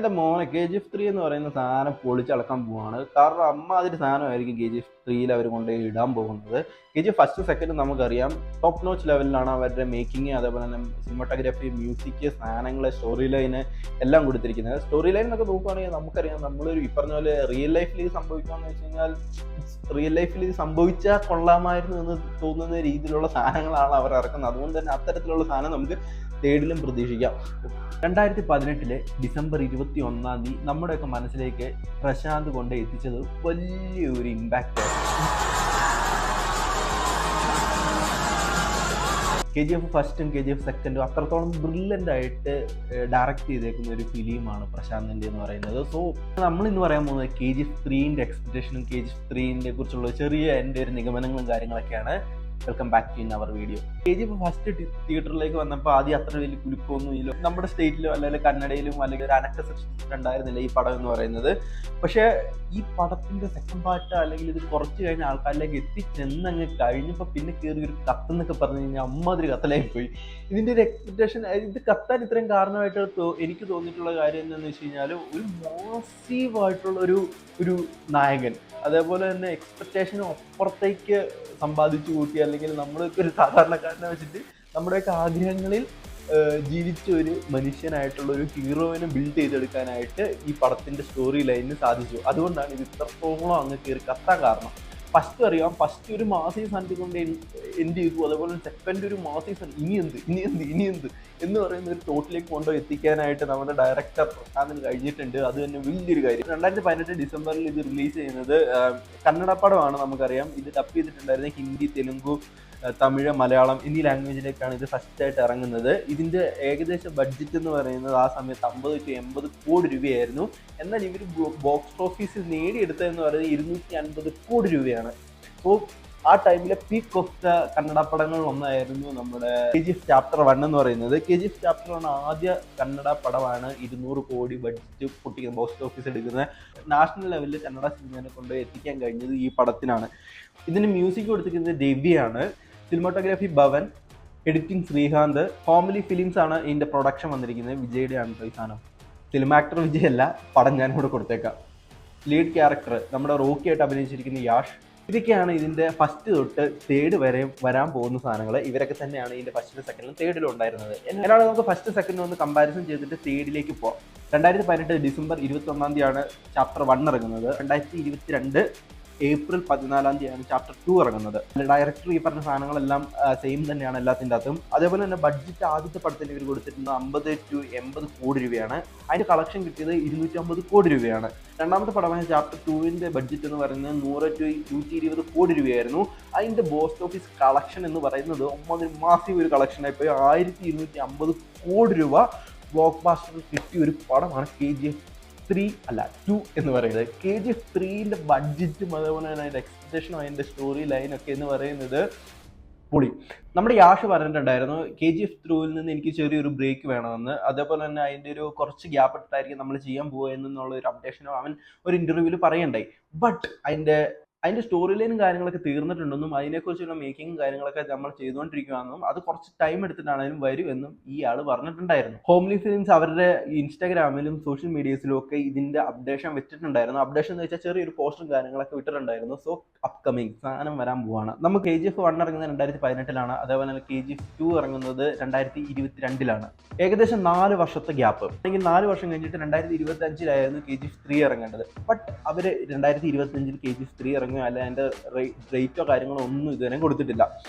എൻ്റെ മോനെ KGF 3 എന്ന് പറയുന്ന സാധനം പൊളിച്ചളക്കാൻ പോവാണ്. കാരണം അമ്മാതിരി സാധനമായിരിക്കും KGF 3 അവർ കൊണ്ടുപോയി ഇടാൻ പോകുന്നത്. KGF ഫസ്റ്റ് സെക്കൻഡ് നമുക്കറിയാം ടോപ്പ് നോച്ച് ലെവലിലാണ് അവരുടെ മേക്കിംഗ്, അതേപോലെ തന്നെ സിനിമാറ്റോഗ്രാഫി, മ്യൂസിക്, സാധനങ്ങൾ, സ്റ്റോറി ലൈന് എല്ലാം കൊടുത്തിരിക്കുന്നത്. സ്റ്റോറി ലൈൻ എന്നൊക്കെ നോക്കുകയാണെങ്കിൽ നമുക്കറിയാം, നമ്മളൊരു ഈ പറഞ്ഞ പോലെ റിയൽ ലൈഫിൽ ഇത് സംഭവിക്കുകയെന്ന് വെച്ച് കഴിഞ്ഞാൽ റിയൽ ലൈഫിൽ ഇത് സംഭവിച്ചാൽ കൊള്ളാമായിരുന്നു എന്ന് തോന്നുന്ന രീതിയിലുള്ള സാധനങ്ങളാണ് അവർ ഇറക്കുന്നത്. അതുകൊണ്ട് തന്നെ അത്തരത്തിലുള്ള സാധനം നമുക്ക് തേടിലും പ്രതീക്ഷിക്കാം. 2018 ഡിസംബർ 21 നമ്മുടെയൊക്കെ മനസ്സിലേക്ക് പ്രശാന്ത് കൊണ്ട് എത്തിച്ചത് വലിയൊരു ഇമ്പാക്റ്റ് ആയിരുന്നു. KGF ഫസ്റ്റും KGF സെക്കൻഡും അത്രത്തോളം ബ്രില്യൻ്റ് ആയിട്ട് ഡയറക്റ്റ് ചെയ്തേക്കുന്ന ഒരു ഫിലിമാണ് പ്രശാന്തിൻ്റെ എന്ന് പറയുന്നത്. സോ നമ്മളിന്ന് പറയാൻ പോകുന്നത് KGF 3 എക്സ്പെക്ടേഷനും KGF 3 കുറിച്ചുള്ള ചെറിയ എൻ്റെ ഒരു നിഗമനങ്ങളും കാര്യങ്ങളൊക്കെയാണ്. Welcome back to our video. KGF first തിയേറ്ററിലേക്ക് വന്നപ്പോൾ ആദ്യം അത്ര വലിയ കുലുക്കമൊന്നും ഇല്ല. നമ്മുടെ സ്റ്റേറ്റിലും അല്ലെങ്കിൽ കന്നഡയിലും അല്ലെങ്കിൽ ഒരു അനക്ക സൃഷ്ടിച്ചിട്ടുണ്ടായിരുന്നില്ല ഈ പടം എന്ന് പറയുന്നത്. പക്ഷേ ഈ പടത്തിൻ്റെ സെക്കൻഡ് പാർട്ട് അല്ലെങ്കിൽ ഇത് കുറച്ച് കഴിഞ്ഞ ആൾക്കാരിലേക്ക് എത്തിച്ചെന്നങ്ങ് കഴിഞ്ഞപ്പോൾ പിന്നെ കയറി ഒരു കത്തെന്നൊക്കെ പറഞ്ഞു കഴിഞ്ഞാൽ അമ്മാതിരി കത്തലായി പോയി. ഇതിൻ്റെ ഒരു എക്സ്പെക്ടേഷൻ, ഇത് കത്താൻ ഇത്രയും കാരണമായിട്ട് എനിക്ക് തോന്നിയിട്ടുള്ള കാര്യം എന്താണെന്ന് വെച്ച് കഴിഞ്ഞാൽ, ഒരു മോസീവായിട്ടുള്ള ഒരു നായകൻ, അതേപോലെ തന്നെ എക്സ്പെക്ടേഷനും അപ്പുറത്തേക്ക് സമ്പാദിച്ചു കൂട്ടി, അല്ലെങ്കിൽ നമ്മളൊക്കെ ഒരു സാധാരണക്കാരനെ വെച്ചിട്ട് നമ്മുടെയൊക്കെ ആഗ്രഹങ്ങളിൽ ജീവിച്ച ഒരു മനുഷ്യനായിട്ടുള്ള ഒരു ഹീറോയിനെ ബിൽഡ് ചെയ്തെടുക്കാനായിട്ട് ഈ പടത്തിൻ്റെ സ്റ്റോറി ലൈനിന് സാധിച്ചു. അതുകൊണ്ടാണ് ഇത് ഇത്രത്തോളം അങ്ങ് കയറി കത്താൻ കാരണം. ഫസ്റ്റ് അറിയാം, ഫസ്റ്റ് ഒരു മാസീവ് സാധനത്തിൽ കൊണ്ട് എൻഡ് ചെയ്തു. അതേപോലെ സെക്കൻഡ് ഒരു മാസീവ് സാധനം ഇനി എന്ത് എന്ന് പറയുന്ന ഒരു തോട്ടിലേക്ക് കൊണ്ടുപോയി എത്തിക്കാനായിട്ട് നമ്മുടെ ഡയറക്ടർ പ്രശാന്തിന് കഴിഞ്ഞിട്ടുണ്ട്. അത് തന്നെ വലിയൊരു കാര്യം. 2018 ഡിസംബറിൽ ഇത് റിലീസ് ചെയ്യുന്നത് കന്നഡ പടമാണ്. നമുക്കറിയാം ഇത് ഡബ് ചെയ്തിട്ടുണ്ടായിരുന്നത് ഹിന്ദി, തെലുങ്കു, തമിഴ്, മലയാളം എന്നീ ലാംഗ്വേജിലേക്കാണ് ഇത് ഫസ്റ്റായിട്ട് ഇറങ്ങുന്നത്. ഇതിൻ്റെ ഏകദേശ ബഡ്ജറ്റ് എന്ന് പറയുന്നത് ആ സമയത്ത് 50 to 80 കോടി രൂപയായിരുന്നു. എന്നാൽ ഇവർ ബോക്സ് ഓഫീസിൽ നേടിയെടുത്തതെന്ന് പറയുന്നത് 250 കോടി രൂപയാണ്. സോ ആ ടൈമിലെ പീക്ക് ഓഫ് ദ കന്നഡ പടങ്ങളിൽ ഒന്നായിരുന്നു നമ്മുടെ KGF ചാപ്റ്റർ 1 എന്ന് പറയുന്നത്. KGF ചാപ്റ്റർ 1 ആദ്യ കന്നഡ പടമാണ് 200 കോടി ബഡ്ജറ്റ് പൊട്ടിക്കുന്ന ബോക്സ് ഓഫീസ് എടുക്കുന്നത്. നാഷണൽ ലെവലിൽ കന്നഡ സിനിമയെ കൊണ്ട് എത്തിക്കാൻ കഴിഞ്ഞത് ഈ പടത്തിനാണ്. ഇതിന് മ്യൂസിക് കൊടുത്തിരിക്കുന്നത് രവിയാണ്, cinematography Bhavan, editing Sreekanth, family films ആണ് ഇതിൻ്റെ പ്രൊഡക്ഷൻ വന്നിരിക്കുന്നത്. വിജയുടെ ആണ് ഈ സാധനം. ഫിലിം ആക്ടർ വിജയ് അല്ല, പടം ഞാനും കൂടെ കൊടുത്തേക്കാം. ലീഡ് ക്യാരക്ടർ നമ്മുടെ റോക്കി ആയിട്ട് അഭിനയിച്ചിരിക്കുന്ന യാഷ്. ഇതൊക്കെയാണ് ഇതിൻ്റെ ഫസ്റ്റ് തൊട്ട് തേർഡ് വരെ വരാൻ പോകുന്ന സാധനങ്ങൾ. ഇവരൊക്കെ തന്നെയാണ് ഇതിൻ്റെ ഫസ്റ്റിലും സെക്കൻഡിലും തേർഡിലും ഉണ്ടായിരുന്നത്. എന്നാണ് നമുക്ക് ഫസ്റ്റ് സെക്കൻഡിലും ഒന്ന് കമ്പാരിസൺ ചെയ്തിട്ട് തേർഡിലേക്ക് പോകാം. 2018 ഡിസംബർ 21 ചാപ്റ്റർ 1 ഇറങ്ങുന്നത്. 2022 ഏപ്രിൽ 14 ചാപ്റ്റർ 2 ഇറങ്ങുന്നത്. ഡയറക്ടർ ഈ പറഞ്ഞ സാധനങ്ങളെല്ലാം സെയിം തന്നെയാണ് എല്ലാത്തിൻ്റെ അകത്തും. അതേപോലെ തന്നെ ബഡ്ജറ്റ് ആദ്യത്തെ പടത്തിന് ഇവർ കൊടുത്തിരുന്നത് 50 to 80 കോടി രൂപയാണ്. അതിൻ്റെ കളക്ഷൻ കിട്ടിയത് 250 കോടി രൂപയാണ്. രണ്ടാമത്തെ പടമായ ചാപ്റ്റർ 2 ബഡ്ജറ്റ് എന്ന് പറയുന്നത് 100 to 120 കോടി രൂപയായിരുന്നു. അതിൻ്റെ ബോക്സ് ഓഫീസ് കളക്ഷൻ എന്ന് പറയുന്നത് മാസീവ് ഒരു കളക്ഷനായി പോയി 1250 കോടി രൂപ ബ്ലോക്ക് ബാസ്റ്ററിൽ കിട്ടിയ ഒരു പടമാണ് KGF 3 അല്ല 2 എന്ന് പറയുന്നത്. KGF 3 ബഡ്ജറ്റും അതേപോലെ തന്നെ അതിൻ്റെ എക്സ്പെക്ടേഷനും അതിൻ്റെ സ്റ്റോറി ലൈനൊക്കെ എന്ന് പറയുന്നത് പൊളി. നമ്മുടെ യാഷ് പറഞ്ഞിട്ടുണ്ടായിരുന്നു KGF 3 നിന്ന് എനിക്ക് ചെറിയൊരു ബ്രേക്ക് വേണമെന്ന്. അതേപോലെ തന്നെ അതിൻ്റെ ഒരു കുറച്ച് ഗ്യാപ്പ് ഇട്ടായിരിക്കും നമ്മൾ ചെയ്യാൻ പോകുക എന്നുള്ള ഒരു അപ്ഡേഷനും അവൻ ഒരു ഇൻ്റർവ്യൂവിൽ പറയണ്ടായി. ബട്ട് അതിൻ്റെ സ്റ്റോറി ലൈനും കാര്യങ്ങളൊക്കെ തീർന്നിട്ടുണ്ടെന്നും അതിനെക്കുറിച്ചുള്ള മേക്കിങ്ങും കാര്യങ്ങളൊക്കെ നമ്മൾ ചെയ്തുകൊണ്ടിരിക്കുകയാണെന്നും അത് കുറച്ച് ടൈം എടുത്തിട്ടാണെങ്കിലും വരുമെന്നും ഈ ആൾ പറഞ്ഞിട്ടുണ്ടായിരുന്നു. ഹോംലി ഫിലിംസ് അവരുടെ ഇൻസ്റ്റാഗ്രാമിലും സോഷ്യൽ മീഡിയസിലും ഒക്കെ ഇതിൻ്റെ അപ്ഡേഷൻ വെച്ചിട്ടുണ്ടായിരുന്നു. അപ്ഡേഷൻ എന്ന് വെച്ചാൽ ചെറിയൊരു പോസ്റ്ററും കാര്യങ്ങളൊക്കെ വിട്ടിട്ടുണ്ടായിരുന്നു. സോ അപ്കമിങ് സാധനം വരാൻ പോവാണ്. നമുക്ക് KGF 1 ഇറങ്ങുന്നത് 2018 അതേപോലെ തന്നെ KGF 2 ഇറങ്ങുന്നത് 2022. ഏകദേശം 4 വർഷത്തെ ഗ്യാപ്പ്. അല്ലെങ്കിൽ 4 വർഷം കഴിഞ്ഞിട്ട് 2025 KGF 3 ഇറങ്ങേണ്ടത്. ബട്ട് അവർ 2025 KGF 3 ഇറങ്ങുക അല്ല അതിൻ്റെ റേറ്റോ കാര്യങ്ങളോ ഒന്നും ഇതുവരെ കൊടുത്തിട്ടില്ല.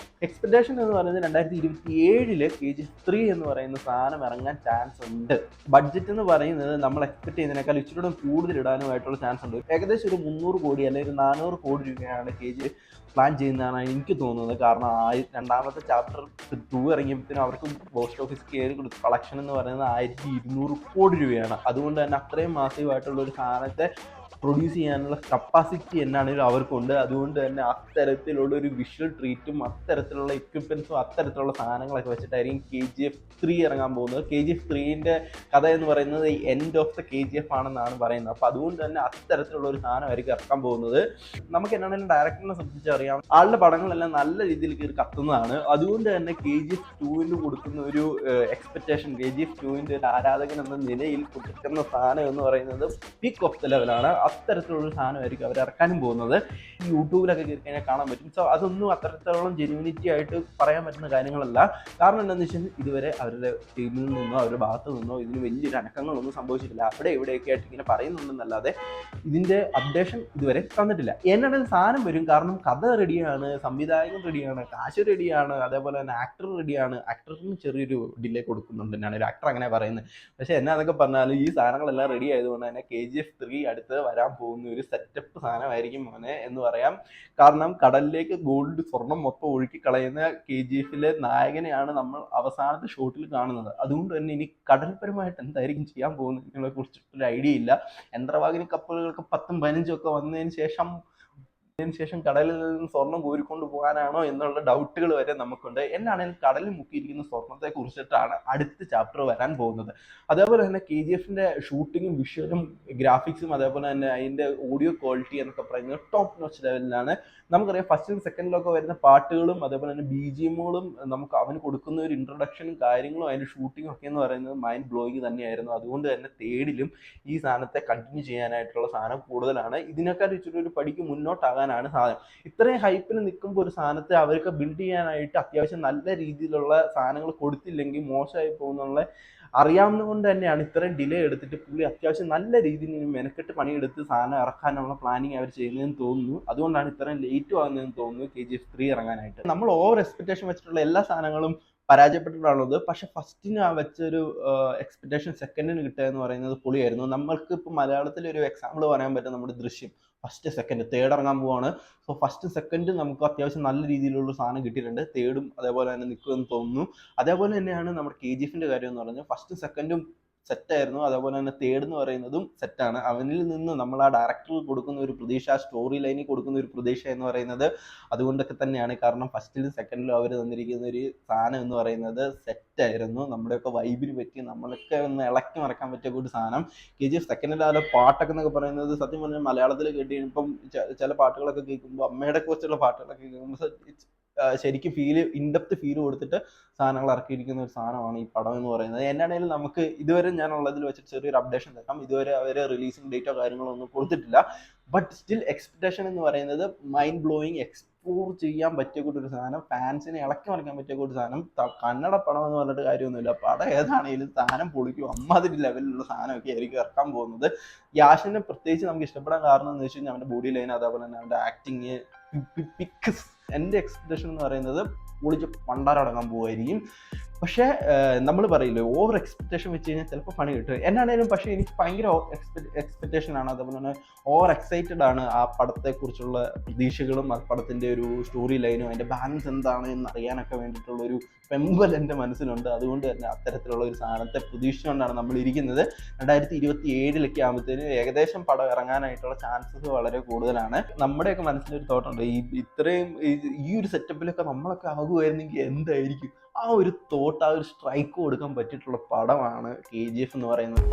എക്സ്പെക്ടേഷൻ എന്ന് പറയുന്നത് 2027 KGF 3 എന്ന് പറയുന്ന സാധനം ഇറങ്ങാൻ ചാൻസ് ഉണ്ട്. ബഡ്ജറ്റ് എന്ന് പറയുന്നത് നമ്മൾ എക്സ്പെക്ട് ചെയ്യുന്നതിനേക്കാൾ ഇച്ചിരി കൂടുതൽ ഇടാനുമായിട്ടുള്ള ചാൻസ് ഉണ്ട്. ഏകദേശം ഒരു 300 കോടി അല്ലെങ്കിൽ 400 കോടി രൂപയാണ് KGF പ്ലാൻ ചെയ്യുന്നതാണ് എനിക്ക് തോന്നുന്നത്. കാരണം രണ്ടാമത്തെ ചാപ്റ്റർ 2 ഇറങ്ങിയപ്പോഴത്തേനും അവർക്ക് ബോക്സ് ഓഫീസ് കയറി കൊടുത്ത കളക്ഷൻ എന്ന് പറയുന്നത് 1200 കോടി രൂപയാണ്. അതുകൊണ്ട് തന്നെ അത്രയും മാസീവായിട്ടുള്ള ഒരു സാധനത്തെ പ്രൊഡ്യൂസ് ചെയ്യാനുള്ള കപ്പാസിറ്റി എന്നാണെങ്കിലും അവർക്കുണ്ട്. അതുകൊണ്ട് തന്നെ അത്തരത്തിലുള്ള ഒരു വിഷ്വൽ ട്രീറ്റും അത്തരത്തിലുള്ള എക്യുപ്മെൻസും അത്തരത്തിലുള്ള സാധനങ്ങളൊക്കെ വെച്ചിട്ടായിരിക്കും KGF 3 ഇറങ്ങാൻ പോകുന്നത്. KGF 3ൻ്റെ കഥ എന്ന് പറയുന്നത് എൻഡ് ഓഫ് ദ KGF ആണെന്നാണ് പറയുന്നത്. അപ്പോൾ അതുകൊണ്ട് തന്നെ അത്തരത്തിലുള്ള ഒരു സാധനമായിരിക്കും ഇറക്കാൻ പോകുന്നത്. നമുക്ക് എന്നാണെങ്കിലും ഡയറക്ടറിനെ സംബന്ധിച്ചറിയാം, ആളുടെ പടങ്ങളെല്ലാം നല്ല രീതിയിൽ കയറി കത്തുന്നതാണ്. അതുകൊണ്ട് തന്നെ KGF 2 കൊടുക്കുന്ന ഒരു എക്സ്പെക്ടേഷൻ, KGF 2 ഒരു ആരാധകൻ എന്ന നിലയിൽ കൊടുക്കുന്ന സാധനം എന്ന് പറയുന്നത് പീക്ക് ഓഫ് ദ ലെവലാണ്. അത്തരത്തിലുള്ള സാധനമായിരിക്കും അവർ ഇറക്കാനും പോകുന്നത്. ഈ യൂട്യൂബിലൊക്കെ കയറി കഴിഞ്ഞാൽ കാണാൻ പറ്റും. സോ അതൊന്നും അത്തരത്തിലോളം ജെന്യൂനിറ്റി ആയിട്ട് പറയാൻ പറ്റുന്ന കാര്യങ്ങളല്ല. കാരണം എന്താണെന്ന് വെച്ചാൽ ഇതുവരെ അവരുടെ ടീമിൽ നിന്നോ അവരുടെ ഭാഗത്തു നിന്നോ ഇതിന് വലിയൊരു അനക്കങ്ങളൊന്നും സംഭവിച്ചിട്ടില്ല. അവിടെ ഇവിടെയൊക്കെ ആയിട്ട് ഇങ്ങനെ പറയുന്നുണ്ടെന്നല്ലാതെ ഇതിൻ്റെ അപ്ഡേഷൻ ഇതുവരെ തന്നിട്ടില്ല. എന്നാണെങ്കിൽ സാധനം വരും. കാരണം കഥ റെഡിയാണ്, സംവിധായകൻ റെഡിയാണ്, കാശ് റെഡിയാണ്, അതേപോലെ തന്നെ ആക്ടർ റെഡിയാണ്. ആക്ടറിന് ചെറിയൊരു ഡിലേ കൊടുക്കുന്നുണ്ട് എന്നാണ് ഒരു ആക്ടർ അങ്ങനെ പറയുന്നത്. പക്ഷേ എന്നാന്നൊക്കെ പറഞ്ഞാലും ഈ സാധനങ്ങളെല്ലാം റെഡി ആയതുകൊണ്ട് തന്നെ KGF 3 അടുത്ത് വരാൻ പോകുന്ന ഒരു സെറ്റപ്പ് സാധനമായിരിക്കും മോനെ എന്ന് പറയാം. കാരണം കടലിലേക്ക് ഗോൾഡ് സ്വർണം മൊത്തം ഒഴുക്കി കളയുന്ന KGF-ലെ നായകനെയാണ് നമ്മൾ അവസാനത്തെ ഷോട്ടിൽ കാണുന്നത്. അതുകൊണ്ട് തന്നെ ഇനി കടൽപരമായിട്ട് എന്തായിരിക്കും ചെയ്യാൻ പോകുന്നത് ഇതിനെ കുറിച്ചിട്ടൊരു ഐഡിയ ഇല്ല. യന്ത്രവാഹിനി കപ്പലുകൾക്ക് 10ഉം 15ഉം ഒക്കെ വന്നതിന് ശേഷം കടലിൽ നിന്ന് സ്വർണം കോരിക്കൊണ്ട് പോകാനാണോ എന്നുള്ള ഡൗട്ടുകൾ വരെ നമുക്കുണ്ട്. എന്നാണെങ്കിലും കടലിൽ മുക്കിയിരിക്കുന്ന സ്വർണത്തെ കുറിച്ചിട്ടാണ് അടുത്ത ചാപ്റ്റർ വരാൻ പോകുന്നത്. അതേപോലെ തന്നെ KGF-ന്റെ ഷൂട്ടിങ്ങും വിഷ്വലും ഗ്രാഫിക്സും അതേപോലെ തന്നെ അതിൻ്റെ ഓഡിയോ ക്വാളിറ്റി എന്നൊക്കെ പറയുന്നത് ടോപ്പ് നോച്ച് ലെവലിലാണ്. നമുക്കറിയാം ഫസ്റ്റിലും സെക്കൻഡിലൊക്കെ വരുന്ന പാട്ടുകളും അതേപോലെ തന്നെ BGMകളും നമുക്ക് അവന് കൊടുക്കുന്ന ഒരു ഇൻട്രൊഡക്ഷനും കാര്യങ്ങളും അതിൻ്റെ ഷൂട്ടിങ്ങും ഒക്കെ എന്ന് പറയുന്നത് മൈൻഡ് ബ്ലോയിങ് തന്നെയായിരുന്നു. അതുകൊണ്ട് തന്നെ തേർഡിലും ഈ സാധനത്തെ കണ്ടിന്യൂ ചെയ്യാനായിട്ടുള്ള സാധനം കൂടുതലാണ്. ഇതിനേക്കാൾ ഇച്ചിരി ഒരു പടിക്ക് മുന്നോട്ടാകാനാണ് സാധനം. ഇത്രയും ഹൈപ്പിൽ നിൽക്കുമ്പോൾ ഒരു സാധനത്തെ അവർക്ക് ബിൽഡ് ചെയ്യാനായിട്ട് അത്യാവശ്യം നല്ല രീതിയിലുള്ള സാധനങ്ങൾ കൊടുത്തില്ലെങ്കിൽ മോശമായി പോകുന്നുള്ള അറിയാവുന്നത് കൊണ്ട് തന്നെയാണ് ഇത്രയും ഡിലേ എടുത്തിട്ട് പുള്ളി അത്യാവശ്യം നല്ല രീതിയിൽ മെനക്കെട്ട് പണിയെടുത്ത് സാധനം ഇറക്കാനുള്ള പ്ലാനിങ് അവർ ചെയ്യുന്നതെന്ന് തോന്നുന്നു. അതുകൊണ്ടാണ് ഇത്രയും ലേറ്റ് ആകുന്നതെന്ന് തോന്നുന്നു KGF 3 ഇറങ്ങാനായിട്ട്. നമ്മൾ ഓവർ എക്സ്പെക്ടേഷൻ വെച്ചിട്ടുള്ള എല്ലാ സാധനങ്ങളും പരാജയപ്പെട്ടിട്ടാണുള്ളത്. പക്ഷെ ഫസ്റ്റിന് ആ വെച്ചൊരു എക്സ്പെക്ടേഷൻ സെക്കൻഡിന് കിട്ടുക എന്ന് പറയുന്നത് പൊളിയായിരുന്നു. നമ്മൾക്ക് ഇപ്പോൾ മലയാളത്തിലൊരു എക്സാമ്പിൾ പറയാൻ പറ്റും, നമ്മുടെ ദൃശ്യം ഫസ്റ്റ് സെക്കൻഡ് തേർഡ് ഇറങ്ങാൻ പോവാണ്. സോ ഫസ്റ്റ് സെക്കൻഡ് നമുക്ക് അത്യാവശ്യം നല്ല രീതിയിലുള്ള സാധനം കിട്ടിയിട്ടുണ്ട്. തേർഡും അതേപോലെ തന്നെ നിൽക്കുമെന്ന് തോന്നുന്നു. അതേപോലെ തന്നെയാണ് നമ്മുടെ KGF-ന്റെ കാര്യം എന്ന് പറഞ്ഞാൽ ഫസ്റ്റ് സെക്കൻഡും സെറ്റായിരുന്നു. അതേപോലെ തന്നെ തേർഡ് എന്ന് പറയുന്നതും സെറ്റാണ്. അവനിൽ നിന്ന് നമ്മൾ ആ ഡയറക്ടറിൽ കൊടുക്കുന്ന ഒരു പ്രതീക്ഷ, ആ സ്റ്റോറി ലൈനിൽ കൊടുക്കുന്ന ഒരു പ്രതീക്ഷ എന്ന് പറയുന്നത് അതുകൊണ്ടൊക്കെ തന്നെയാണ്. കാരണം ഫസ്റ്റിലും സെക്കൻഡിലും അവർ തന്നിരിക്കുന്ന ഒരു സാധനം എന്ന് പറയുന്നത് സെറ്റായിരുന്നു. നമ്മുടെയൊക്കെ വൈബിന് പറ്റി നമ്മളൊക്കെ ഒന്ന് ഇളക്കി മറക്കാൻ പറ്റിയ ഒരു സാധനം. KGF സെക്കൻഡിൽ ആ പാട്ടൊക്കെ എന്നൊക്കെ പറയുന്നത് സത്യം പറഞ്ഞാൽ മലയാളത്തിൽ കേട്ട് കഴിയുമ്പം ചില പാട്ടുകളൊക്കെ കേൾക്കുമ്പോൾ അമ്മയുടെ കുറിച്ചുള്ള പാട്ടുകളൊക്കെ കേൾക്കുമ്പോൾ ശരിക്കും ഇൻഡെപ്ത് ഫീൽ കൊടുത്തിട്ട് സാധനങ്ങൾ ഇറക്കിയിരിക്കുന്ന ഒരു സാധനമാണ് ഈ പടം എന്ന് പറയുന്നത്. എന്നാണെങ്കിലും നമുക്ക് ഇതുവരെ ഞാനുള്ളതിൽ വെച്ചിട്ട് ചെറിയൊരു അപ്ഡേഷൻ തരാം. ഇതുവരെ അവർ റിലീസിങ് ഡേറ്റോ കാര്യങ്ങളോ ഒന്നും കൊടുത്തിട്ടില്ല. ബട്ട് സ്റ്റിൽ എക്സ്പെക്ടേഷൻ എന്ന് പറയുന്നത് മൈൻഡ് ബ്ലോയിങ്, എക്സ്പ്ലോർ ചെയ്യാൻ പറ്റിയ കൂട്ടൊരു സാധനം, ഫാൻസിനെ ഇളക്കി മറിക്കാൻ പറ്റിയ കൂട്ടൊരു സാധനം. കന്നഡ പടം എന്ന് പറഞ്ഞിട്ട് കാര്യമൊന്നുമില്ല. പടം ഏതാണെങ്കിലും സാധനം പൊളിക്കും. അമ്മാതിരി ലെവലിലുള്ള സാധനമൊക്കെ ആയിരിക്കും ഇറക്കാൻ പോകുന്നത്. യാഷിനെ പ്രത്യേകിച്ച് നമുക്ക് ഇഷ്ടപ്പെടാൻ കാരണം എന്ന് വെച്ച് കഴിഞ്ഞാൽ അവൻ്റെ ബോഡി ലൈൻ അതേപോലെ തന്നെ അവൻ്റെ ആക്ടിങ് പിക്സ്. എൻ്റെ എക്സ്പെക്ടേഷൻ എന്ന് പറയുന്നത് പൊളിച്ച് പണ്ടാരടങ്ങാൻ പോവുമായിരിക്കും. പക്ഷേ നമ്മൾ പറയില്ലേ ഓവർ എക്സ്പെക്ടേഷൻ വെച്ച് കഴിഞ്ഞാൽ ചിലപ്പോൾ പണി കിട്ടും. എന്നാണേലും പക്ഷേ എനിക്ക് ഭയങ്കര എക്സ്പെക്ടേഷൻ ആണ്. അതുപോലെ തന്നെ ഓവർ എക്സൈറ്റഡ് ആണ് ആ പടത്തെക്കുറിച്ചുള്ള പ്രതീക്ഷകളും ആ പടത്തിൻ്റെ ഒരു സ്റ്റോറി ലൈനും അതിൻ്റെ ബാലൻസ് എന്താണ് എന്ന് അറിയാനൊക്കെ വേണ്ടിയിട്ടുള്ളൊരു വെമ്പൽ എൻ്റെ മനസ്സിലുണ്ട്. അതുകൊണ്ട് തന്നെ അത്തരത്തിലുള്ള ഒരു സാധനത്തെ പ്രതീക്ഷിച്ചുകൊണ്ടാണ് നമ്മൾ ഇരിക്കുന്നത്. 2027 ആകുമ്പോഴത്തേന് ഏകദേശം പടം ഇറങ്ങാനായിട്ടുള്ള ചാൻസസ് വളരെ കൂടുതലാണ്. നമ്മുടെയൊക്കെ മനസ്സിലൊരു തോട്ടുണ്ട്, ഇത്രയും ഈ ഒരു സെറ്റപ്പിലൊക്കെ നമ്മളൊക്കെ ആകുമായിരുന്നെങ്കിൽ എന്തായിരിക്കും. ആ ഒരു തോട്ട്, ആ ഒരു സ്ട്രൈക്ക് കൊടുക്കാൻ പറ്റിയിട്ടുള്ള പടമാണ് KGF എന്ന് പറയുന്നത്.